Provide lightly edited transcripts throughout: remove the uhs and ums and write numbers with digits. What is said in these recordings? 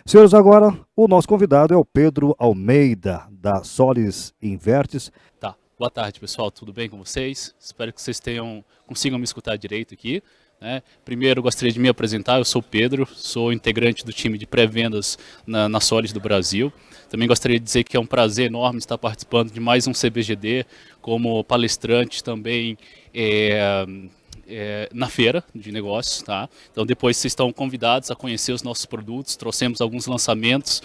Senhores, agora o nosso convidado é o Pedro Almeida, da Solis Invertes. Tá. Boa tarde, pessoal. Tudo bem com vocês? Espero que vocês consigam me escutar direito aqui, né? Primeiro, gostaria de me apresentar. Eu sou o Pedro, sou integrante do time de pré-vendas na Solis do Brasil. Também gostaria de dizer que é um prazer enorme estar participando de mais um CBGD como palestrante também na feira de negócios, tá? Então depois vocês estão convidados a conhecer os nossos produtos. Trouxemos alguns lançamentos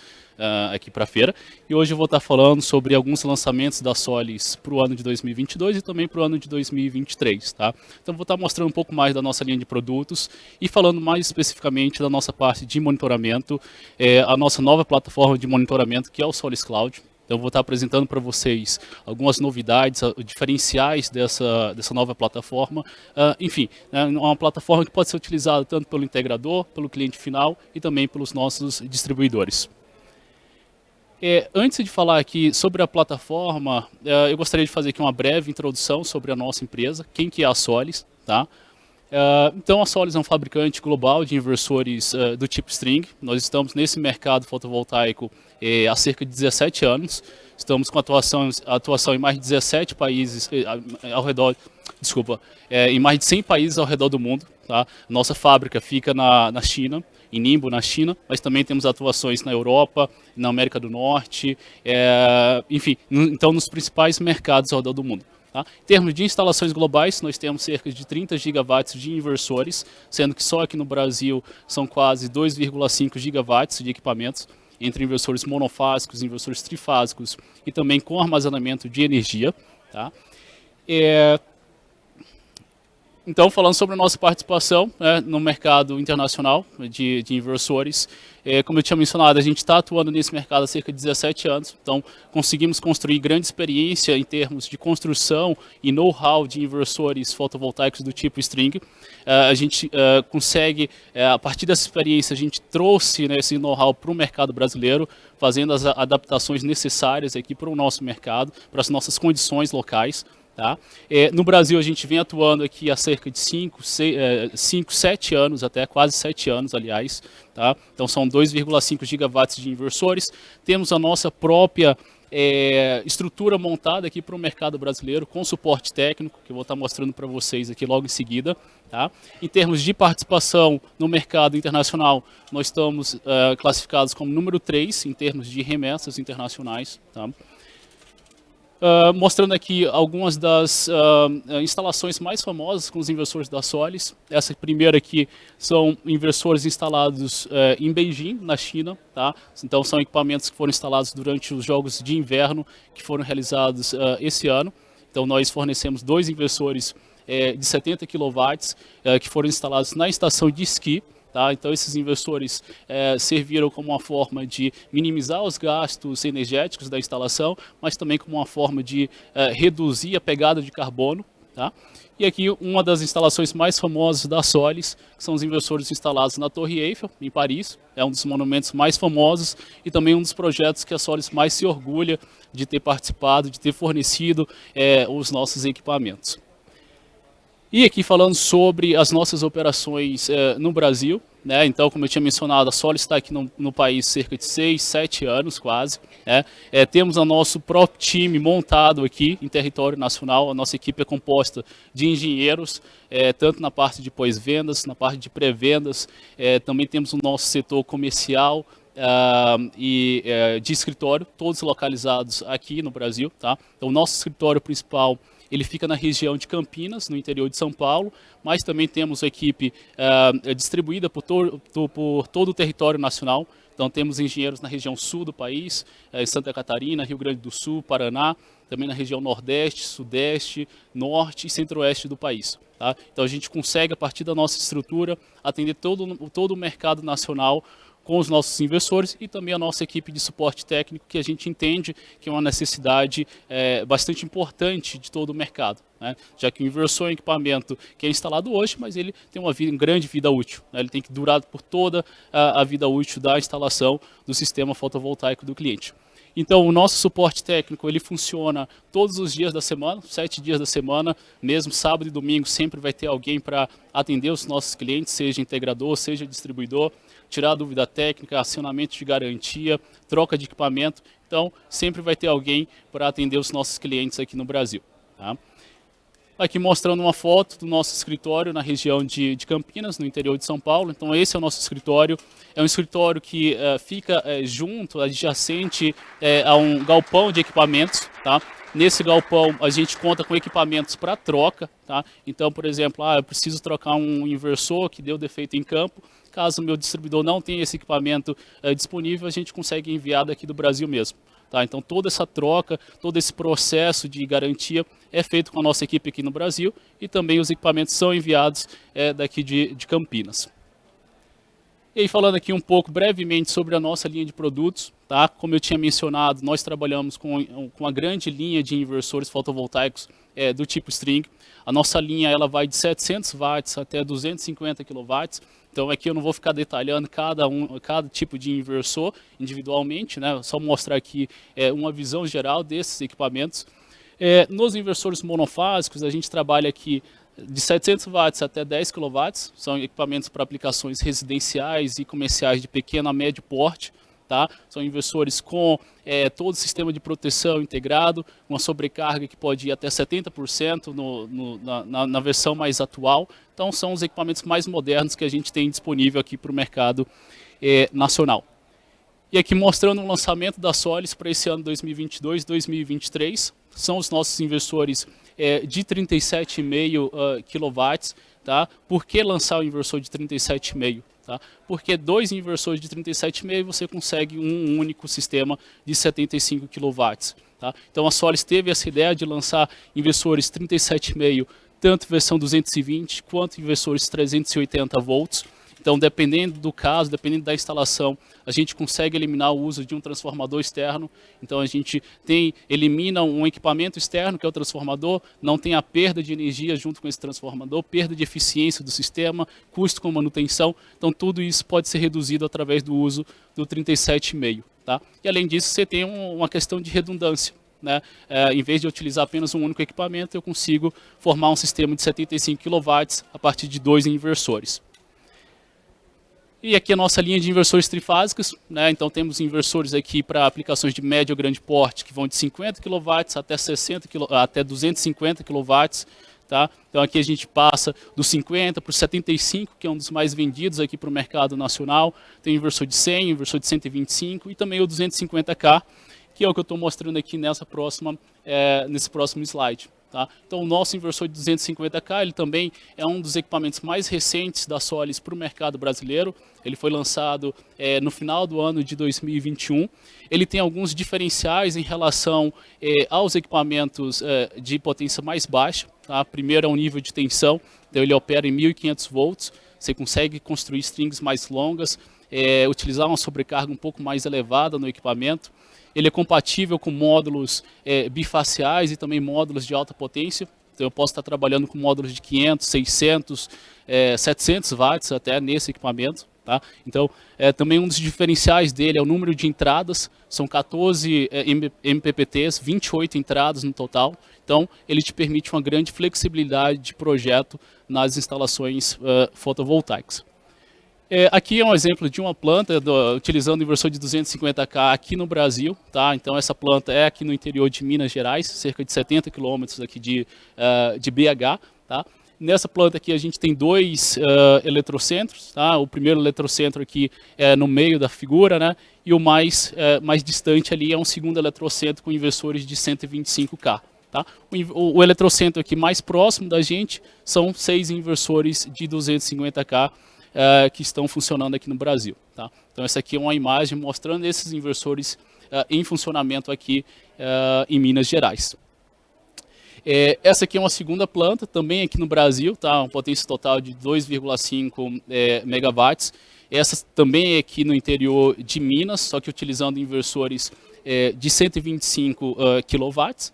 aqui para a feira, e hoje eu vou estar falando sobre alguns lançamentos da Solis para o ano de 2022 e também para o ano de 2023, tá? Então vou estar mostrando um pouco mais da nossa linha de produtos e falando mais especificamente da nossa parte de monitoramento, a nossa nova plataforma de monitoramento, que é o Solis Cloud. Então vou estar apresentando para vocês algumas novidades, diferenciais dessa nova plataforma. Enfim, é uma plataforma que pode ser utilizada tanto pelo integrador, pelo cliente final e também pelos nossos distribuidores. Antes de falar aqui sobre a plataforma, eu gostaria de fazer aqui uma breve introdução sobre a nossa empresa, quem que é a Solis, tá? Então a Solis é um fabricante global de inversores do tipo string. Nós estamos nesse mercado fotovoltaico há cerca de 17 anos. Estamos com atuação em mais de 17 países ao redor, em mais de 100 países ao redor do mundo, tá? Nossa fábrica fica na China, em Ningbo, na China, mas também temos atuações na Europa, na América do Norte, enfim, então nos principais mercados ao redor do mundo. Tá? Em termos de instalações globais, nós temos cerca de 30 gigawatts de inversores, sendo que só aqui no Brasil são quase 2,5 gigawatts de equipamentos, entre inversores monofásicos, inversores trifásicos e também com armazenamento de energia. Tá? Então, falando sobre a nossa participação no mercado internacional de inversores, como eu tinha mencionado, a gente está atuando nesse mercado há cerca de 17 anos, então conseguimos construir grande experiência em termos de construção e know-how de inversores fotovoltaicos do tipo string. A gente consegue, a partir dessa experiência, a gente trouxe esse know-how para o mercado brasileiro, fazendo as adaptações necessárias aqui para o nosso mercado, para as nossas condições locais. Tá? No Brasil a gente vem atuando aqui há cerca de 5, 7 anos, até quase 7 anos, aliás. Tá? Então são 2,5 gigawatts de inversores. Temos a nossa própria estrutura montada aqui para o mercado brasileiro, com suporte técnico, que eu vou estar mostrando para vocês aqui logo em seguida. Tá? Em termos de participação no mercado internacional, nós estamos classificados como número 3 em termos de remessas internacionais. Tá? Mostrando aqui algumas das instalações mais famosas com os inversores da Solis. Essa primeira aqui são inversores instalados em Beijing, na China. Tá? Então são equipamentos que foram instalados durante os Jogos de Inverno, que foram realizados esse ano. Então nós fornecemos 2 inversores de 70 kW que foram instalados na estação de esqui. Tá? Então esses inversores serviram como uma forma de minimizar os gastos energéticos da instalação, mas também como uma forma de reduzir a pegada de carbono. Tá? E aqui uma das instalações mais famosas da Solis, que são os inversores instalados na Torre Eiffel, em Paris. É um dos monumentos mais famosos e também um dos projetos que a Solis mais se orgulha de ter participado, de ter fornecido os nossos equipamentos. E aqui falando sobre as nossas operações no Brasil, né? Então, como eu tinha mencionado, a Solis está aqui no país cerca de 6, 7 anos quase. Né? Temos o nosso próprio time montado aqui em território nacional. A nossa equipe é composta de engenheiros, tanto na parte de pós-vendas, na parte de pré-vendas. Também temos o nosso setor comercial, e de escritório, todos localizados aqui no Brasil. Tá? Então, o nosso escritório principal ele fica na região de Campinas, no interior de São Paulo, mas também temos a equipe distribuída por todo o território nacional. Então temos engenheiros na região sul do país, Santa Catarina, Rio Grande do Sul, Paraná, também na região nordeste, sudeste, norte e centro-oeste do país. Tá? Então a gente consegue, a partir da nossa estrutura, atender todo o mercado nacional com os nossos inversores e também a nossa equipe de suporte técnico, que a gente entende que é uma necessidade bastante importante de todo o mercado. Né? Já que o inversor é um equipamento que é instalado hoje, mas ele tem uma grande vida útil. Né? Ele tem que durar por toda a vida útil da instalação do sistema fotovoltaico do cliente. Então, o nosso suporte técnico, ele funciona todos os dias da semana, 7 dias da semana, mesmo sábado e domingo, sempre vai ter alguém para atender os nossos clientes, seja integrador, seja distribuidor, tirar dúvida técnica, acionamento de garantia, troca de equipamento. Então, sempre vai ter alguém para atender os nossos clientes aqui no Brasil. Tá? Aqui mostrando uma foto do nosso escritório na região de Campinas, no interior de São Paulo. Então esse é o nosso escritório. É um escritório que fica junto, adjacente a um galpão de equipamentos. Tá? Nesse galpão a gente conta com equipamentos para troca. Tá? Então, por exemplo, eu preciso trocar um inversor que deu defeito em campo. Caso o meu distribuidor não tenha esse equipamento disponível, a gente consegue enviar daqui do Brasil mesmo. Tá? Então toda essa troca, todo esse processo de garantia é feito com a nossa equipe aqui no Brasil e também os equipamentos são enviados daqui de Campinas. E aí falando aqui um pouco brevemente sobre a nossa linha de produtos, tá? Como eu tinha mencionado, nós trabalhamos com uma grande linha de inversores fotovoltaicos do tipo string. A nossa linha ela vai de 700 watts até 250 kW. Então aqui eu não vou ficar detalhando cada tipo de inversor individualmente, né? Só mostrar aqui uma visão geral desses equipamentos. Nos inversores monofásicos a gente trabalha aqui de 700 watts até 10 kW, são equipamentos para aplicações residenciais e comerciais de pequeno a médio porte. Tá? São inversores com todo o sistema de proteção integrado, uma sobrecarga que pode ir até 70% na versão mais atual. Então são os equipamentos mais modernos que a gente tem disponível aqui para o mercado nacional. E aqui mostrando o lançamento da Solis para esse ano 2022-2023. São os nossos inversores de 37,5 kW. Tá? Por que lançar o inversor de 37,5? Tá? Porque dois inversores de 37,5 você consegue um único sistema de 75 kW. Tá? Então a Solis teve essa ideia de lançar inversores 37,5, tanto versão 220 quanto inversores 380 volts. Então, dependendo do caso, dependendo da instalação, a gente consegue eliminar o uso de um transformador externo. Então, a gente elimina um equipamento externo, que é o transformador, não tem a perda de energia junto com esse transformador, perda de eficiência do sistema, custo com manutenção. Então, tudo isso pode ser reduzido através do uso do 37,5. Tá? E, além disso, você tem uma questão de redundância. Né? Em vez de utilizar apenas um único equipamento, eu consigo formar um sistema de 75 kW a partir de dois inversores. E aqui a nossa linha de inversores trifásicos, né? Então temos inversores aqui para aplicações de médio ou grande porte, que vão de 50 kW até 250 kW. Tá? Então aqui a gente passa dos 50 para os 75, que é um dos mais vendidos aqui para o mercado nacional. Tem inversor de 100, inversor de 125 e também o 250K, que é o que eu estou mostrando aqui nesse próximo slide. Tá? Então o nosso inversor de 250K ele também é um dos equipamentos mais recentes da Solis para o mercado brasileiro. Ele foi lançado no final do ano de 2021. Ele tem alguns diferenciais em relação aos equipamentos de potência mais baixa. Tá? Primeiro é o nível de tensão, então ele opera em 1500 volts. Você consegue construir strings mais longas, utilizar uma sobrecarga um pouco mais elevada no equipamento. Ele é compatível com módulos bifaciais e também módulos de alta potência. Então eu posso estar trabalhando com módulos de 500, 600, 700 watts até nesse equipamento. Tá? Então também um dos diferenciais dele é o número de entradas. São 14 MPPTs, 28 entradas no total. Então ele te permite uma grande flexibilidade de projeto nas instalações fotovoltaicas. Aqui é um exemplo de uma planta utilizando o inversor de 250K aqui no Brasil. Tá? Então essa planta é aqui no interior de Minas Gerais, cerca de 70 quilômetros aqui de BH. Tá? Nessa planta aqui a gente tem dois eletrocentros. Tá? O primeiro eletrocentro aqui é no meio da figura, né? E o mais distante ali é um segundo eletrocentro com inversores de 125K. Tá? O eletrocentro aqui mais próximo da gente são 6 inversores de 250K. Que estão funcionando aqui no Brasil. Tá? Então essa aqui é uma imagem mostrando esses inversores em funcionamento aqui em Minas Gerais. Essa aqui é uma segunda planta, também aqui no Brasil, tá? Uma potência total de 2,5 megawatts. Essa também é aqui no interior de Minas, só que utilizando inversores de 125 kW.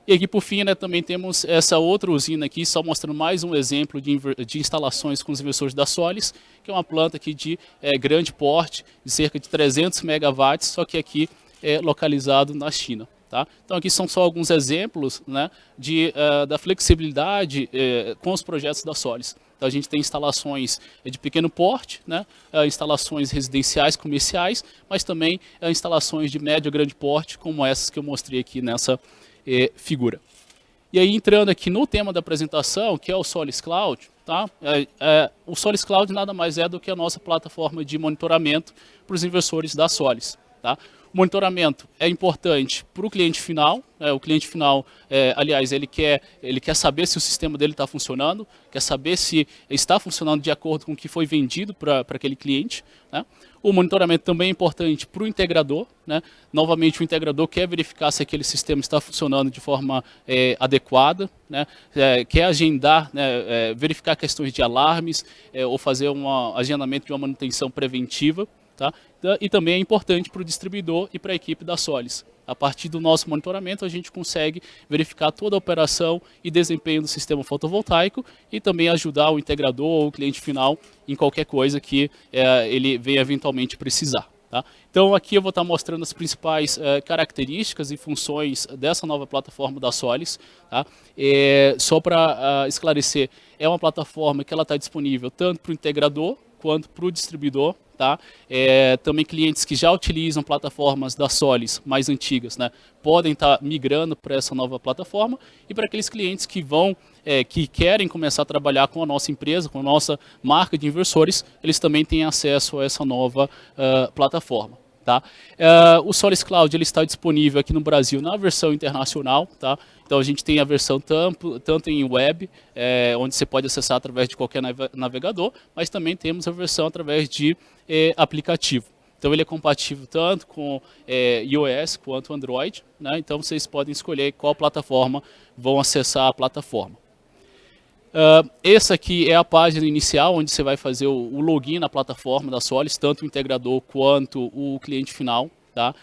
E aqui por fim, né, também temos essa outra usina aqui, só mostrando mais um exemplo de instalações com os inversores da Solis, que é uma planta aqui de grande porte, de cerca de 300 megawatts, só que aqui localizado na China. Tá? Então aqui são só alguns exemplos, né, da flexibilidade com os projetos da Solis. Então a gente tem instalações de pequeno porte, né, instalações residenciais, comerciais, mas também instalações de médio e grande porte, como essas que eu mostrei aqui nessa figura. E aí entrando aqui no tema da apresentação, que é o Solis Cloud, tá? O Solis Cloud nada mais é do que a nossa plataforma de monitoramento para os inversores da Solis. Tá? O monitoramento é importante para o cliente final. O cliente final, aliás, ele quer saber se o sistema dele está funcionando, quer saber se está funcionando de acordo com o que foi vendido para aquele cliente. Né? O monitoramento também é importante para o integrador. Né? Novamente, o integrador quer verificar se aquele sistema está funcionando de forma adequada, né? Quer agendar, né? Verificar questões de alarmes ou fazer um agendamento de uma manutenção preventiva. Tá? E também é importante para o distribuidor e para a equipe da Solis. A partir do nosso monitoramento, a gente consegue verificar toda a operação e desempenho do sistema fotovoltaico e também ajudar o integrador ou o cliente final em qualquer coisa que ele venha eventualmente precisar. Tá? Então aqui eu vou estar mostrando as principais características e funções dessa nova plataforma da Solis. Tá? Só para esclarecer, é uma plataforma que ela está disponível tanto para o integrador quanto para o distribuidor. Tá? Também clientes que já utilizam plataformas da Solis mais antigas, né, podem estar migrando para essa nova plataforma, e para aqueles clientes que querem começar a trabalhar com a nossa empresa, com a nossa marca de inversores, eles também têm acesso a essa nova plataforma. Tá? O Solis Cloud ele está disponível aqui no Brasil na versão internacional. Tá? Então a gente tem a versão tanto em web, onde você pode acessar através de qualquer navegador, mas também temos a versão através de aplicativo. Então ele é compatível tanto com iOS quanto Android. Né? Então vocês podem escolher qual plataforma vão acessar a plataforma. Essa aqui é a página inicial, onde você vai fazer o login na plataforma da Solis, tanto o integrador quanto o cliente final. Tá?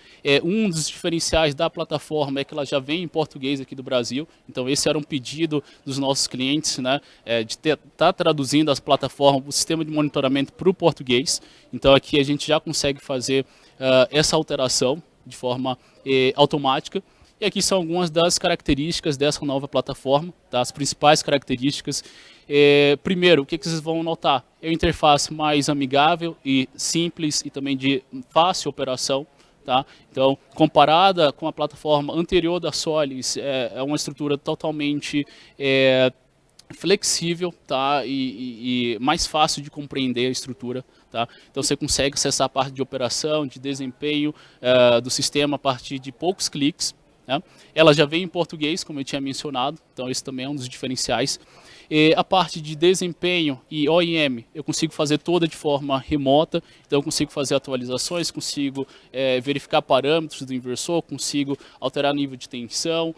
Um dos diferenciais da plataforma é que ela já vem em português aqui do Brasil. Então esse era um pedido dos nossos clientes, né, de estar traduzindo as plataformas, o sistema de monitoramento para o português. Então aqui a gente já consegue fazer essa alteração de forma automática. E aqui são algumas das características dessa nova plataforma, tá? As principais características. Primeiro, o que vocês vão notar? É uma interface mais amigável e simples e também de fácil operação. Tá? Então, comparada com a plataforma anterior da Solis, é uma estrutura totalmente flexível, tá? E mais fácil de compreender a estrutura. Tá? Então você consegue acessar a parte de operação, de desempenho do sistema a partir de poucos cliques. Né? Ela já vem em português, como eu tinha mencionado, então esse também é um dos diferenciais. A parte de desempenho e OEM, eu consigo fazer toda de forma remota, então eu consigo fazer atualizações, consigo verificar parâmetros do inversor, consigo alterar nível de tensão,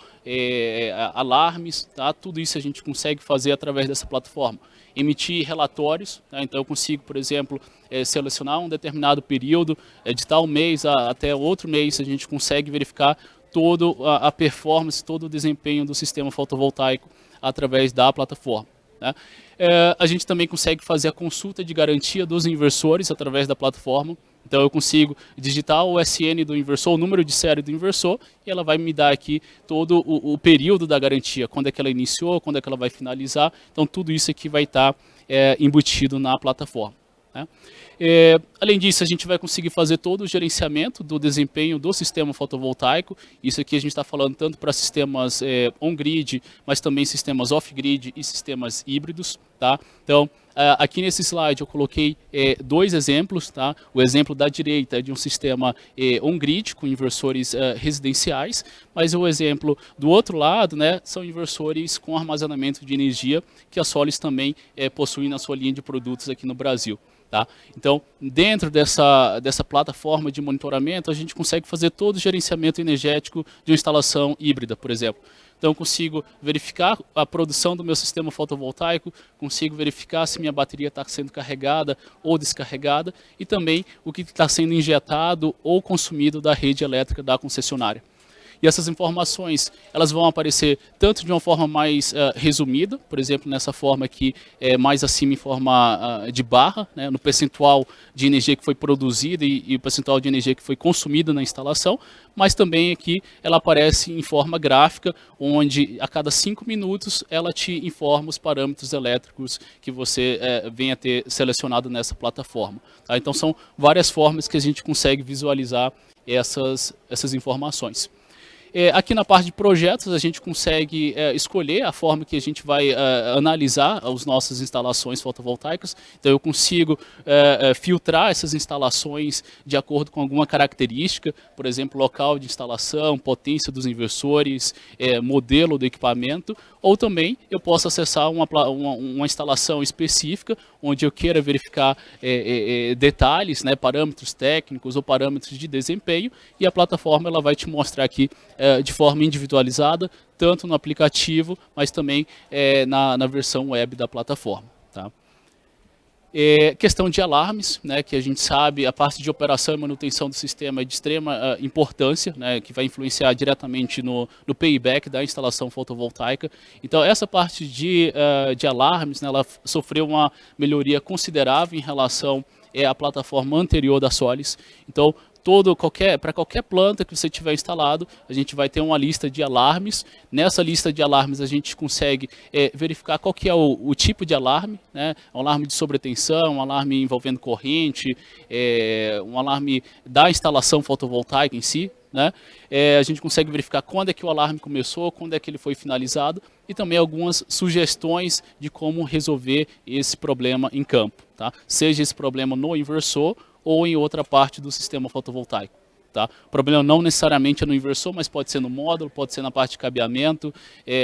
alarmes, tá? Tudo isso a gente consegue fazer através dessa plataforma. Emitir relatórios, tá? Então eu consigo, por exemplo, selecionar um determinado período, de tal mês até outro mês, a gente consegue verificar toda a performance, todo o desempenho do sistema fotovoltaico através da plataforma. Né? A gente também consegue fazer a consulta de garantia dos inversores através da plataforma. Então eu consigo digitar o SN do inversor, o número de série do inversor, e ela vai me dar aqui todo o período da garantia, quando é que ela iniciou, quando é que ela vai finalizar. Então tudo isso aqui vai estar embutido na plataforma. Né? Além disso, a gente vai conseguir fazer todo o gerenciamento do desempenho do sistema fotovoltaico. Isso aqui a gente está falando tanto para sistemas on-grid, mas também sistemas off-grid e sistemas híbridos. Tá? Então, aqui nesse slide eu coloquei dois exemplos. Tá? O exemplo da direita é de um sistema on-grid com inversores residenciais, mas o exemplo do outro lado, né, são inversores com armazenamento de energia que a Solis também possui na sua linha de produtos aqui no Brasil. Tá? Então, dentro dessa plataforma de monitoramento, a gente consegue fazer todo o gerenciamento energético de uma instalação híbrida, por exemplo. Então, eu consigo verificar a produção do meu sistema fotovoltaico, consigo verificar se minha bateria está sendo carregada ou descarregada e também o que está sendo injetado ou consumido da rede elétrica da concessionária. E essas informações, elas vão aparecer tanto de uma forma mais resumida, por exemplo, nessa forma aqui, mais acima em forma de barra, né, no percentual de energia que foi produzida e o percentual de energia que foi consumida na instalação, mas também aqui ela aparece em forma gráfica, onde a cada 5 minutos ela te informa os parâmetros elétricos que você venha a ter selecionado nessa plataforma. Tá? Então são várias formas que a gente consegue visualizar essas informações. Aqui na parte de projetos, a gente consegue escolher a forma que a gente vai analisar as nossas instalações fotovoltaicas. Então, eu consigo filtrar essas instalações de acordo com alguma característica, por exemplo, local de instalação, potência dos inversores, modelo do equipamento, ou também eu posso acessar uma instalação específica, onde eu queira verificar detalhes, né, parâmetros técnicos ou parâmetros de desempenho, e a plataforma ela vai te mostrar aqui de forma individualizada, tanto no aplicativo, mas também na versão web da plataforma. Tá? Questão de alarmes, né, que a gente sabe, a parte de operação e manutenção do sistema é de extrema importância, né, que vai influenciar diretamente no payback da instalação fotovoltaica. Então, essa parte de alarmes, né, ela sofreu uma melhoria considerável em relação à plataforma anterior da Solis. Então, para qualquer planta que você tiver instalado, a gente vai ter uma lista de alarmes. Nessa lista de alarmes a gente consegue verificar qual que é o tipo de alarme, né? Um alarme de sobretensão, um alarme envolvendo corrente, um alarme da instalação fotovoltaica em si, né? A gente consegue verificar quando é que o alarme começou, quando é que ele foi finalizado e também algumas sugestões de como resolver esse problema em campo, tá? Seja esse problema no inversor ou em outra parte do sistema fotovoltaico. Tá? O problema não necessariamente é no inversor, mas pode ser no módulo, pode ser na parte de cabeamento,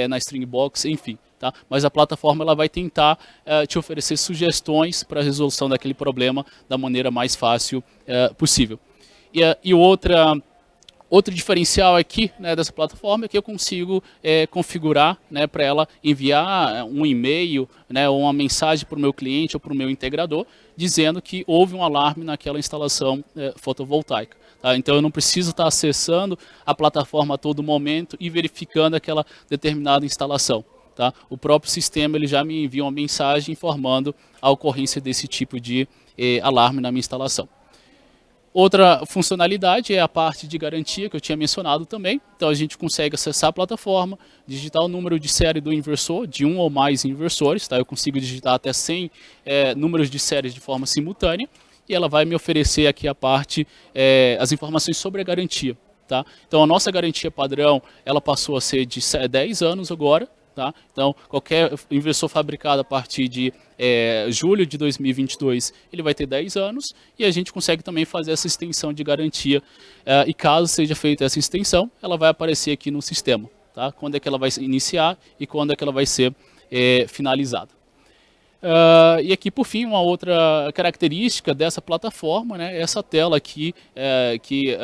na string box, enfim. Tá? Mas a plataforma ela vai tentar te oferecer sugestões para a resolução daquele problema da maneira mais fácil possível. E outro diferencial aqui, né, dessa plataforma é que eu consigo configurar, né, para ela enviar um e-mail, né, ou uma mensagem para o meu cliente ou para o meu integrador, dizendo que houve um alarme naquela instalação fotovoltaica. Tá? Então eu não preciso estar acessando a plataforma a todo momento e verificando aquela determinada instalação. Tá? O próprio sistema ele já me envia uma mensagem informando a ocorrência desse tipo de alarme na minha instalação. Outra funcionalidade é a parte de garantia que eu tinha mencionado também. Então a gente consegue acessar a plataforma, digitar o número de série do inversor, de um ou mais inversores. Tá? Eu consigo digitar até 100 números de séries de forma simultânea e ela vai me oferecer aqui a parte, as informações sobre a garantia. Tá? Então a nossa garantia padrão ela passou a ser de 10 anos agora. Tá? Então, qualquer inversor fabricado a partir de julho de 2022, ele vai ter 10 anos e a gente consegue também fazer essa extensão de garantia. E caso seja feita essa extensão, ela vai aparecer aqui no sistema. Tá? Quando é que ela vai iniciar e quando é que ela vai ser finalizada. E aqui, por fim, uma outra característica dessa plataforma, né, é essa tela aqui, que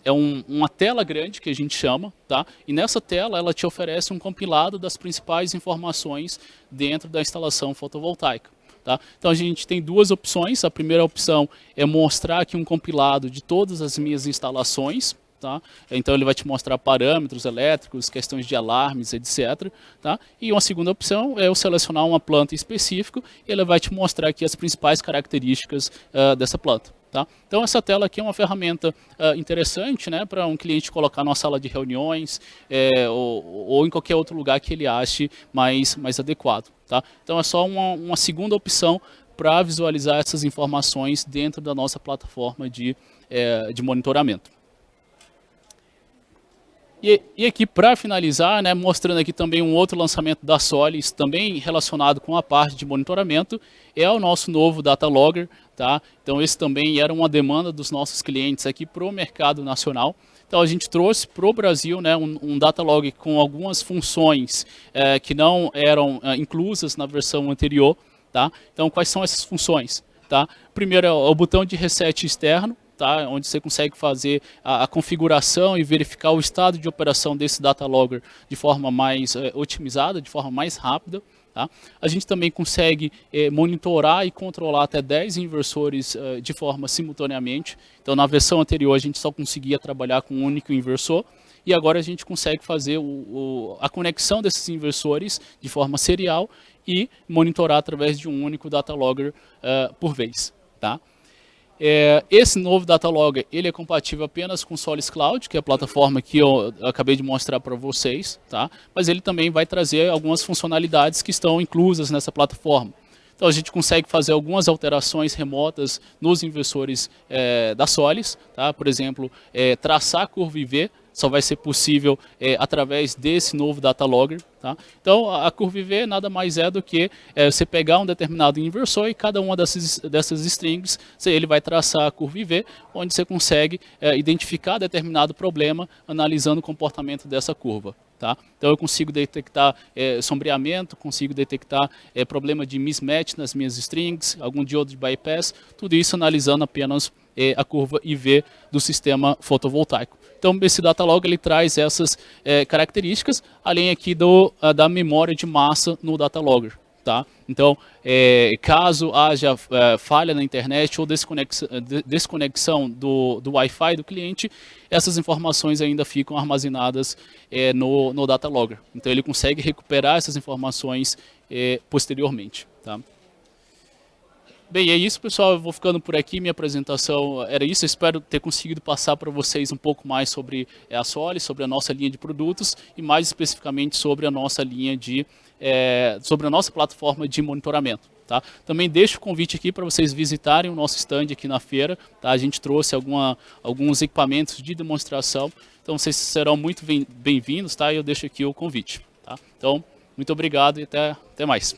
é uma tela grande que a gente chama, tá? E nessa tela ela te oferece um compilado das principais informações dentro da instalação fotovoltaica. Tá? Então a gente tem duas opções. A primeira opção é mostrar aqui um compilado de todas as minhas instalações. Tá? Então ele vai te mostrar parâmetros elétricos, questões de alarmes, etc. Tá? E uma segunda opção é eu selecionar uma planta específica e ele vai te mostrar aqui as principais características dessa planta. Tá? Então essa tela aqui é uma ferramenta interessante, né, para um cliente colocar numa sala de reuniões ou em qualquer outro lugar que ele ache mais adequado. Tá? Então é só uma segunda opção para visualizar essas informações dentro da nossa plataforma de monitoramento. E aqui, para finalizar, né, mostrando aqui também um outro lançamento da Solis, também relacionado com a parte de monitoramento, é o nosso novo Data Logger. Tá? Então esse também era uma demanda dos nossos clientes aqui para o mercado nacional. Então a gente trouxe para o Brasil, né, um Data Log com algumas funções que não eram inclusas na versão anterior. Tá? Então quais são essas funções? Tá? Primeiro é o botão de reset externo. Tá? Onde você consegue fazer a configuração e verificar o estado de operação desse Data Logger de forma mais otimizada, de forma mais rápida. Tá? A gente também consegue monitorar e controlar até 10 inversores de forma simultaneamente. Então, na versão anterior, a gente só conseguia trabalhar com um único inversor. e agora a gente consegue fazer a conexão desses inversores de forma serial e monitorar através de um único data logger por vez. Tá? Esse novo data logger ele é compatível apenas com Solis Cloud, que é a plataforma que eu acabei de mostrar para vocês, tá? Mas ele também vai trazer algumas funcionalidades que estão inclusas nessa plataforma. Então a gente consegue fazer algumas alterações remotas nos inversores da Solis, tá? Por exemplo, traçar a curva IV só vai ser possível através desse novo data logger. Tá? Então a curva IV nada mais é do que você pegar um determinado inversor e cada uma dessas strings ele vai traçar a curva IV, onde você consegue identificar determinado problema analisando o comportamento dessa curva. Tá? Então eu consigo detectar sombreamento, consigo detectar problema de mismatch nas minhas strings, algum diodo de bypass, tudo isso analisando apenas a curva IV do sistema fotovoltaico. Então esse data log ele traz essas características, além aqui da memória de massa no data logger. Tá? Então, caso haja falha na internet ou desconexão do Wi-Fi do cliente, essas informações ainda ficam armazenadas no data logger. Então ele consegue recuperar essas informações posteriormente. Tá? Bem, é isso, pessoal. Eu vou ficando por aqui. Minha apresentação era isso. Eu espero ter conseguido passar para vocês um pouco mais sobre a Solis, sobre a nossa linha de produtos e mais especificamente sobre a nossa linha sobre a nossa plataforma de monitoramento. Tá? Também deixo o convite aqui para vocês visitarem o nosso stand aqui na feira. Tá? A gente trouxe alguns equipamentos de demonstração. Então vocês serão muito bem-vindos. Tá? Eu deixo aqui o convite. Tá? Então, muito obrigado e até mais.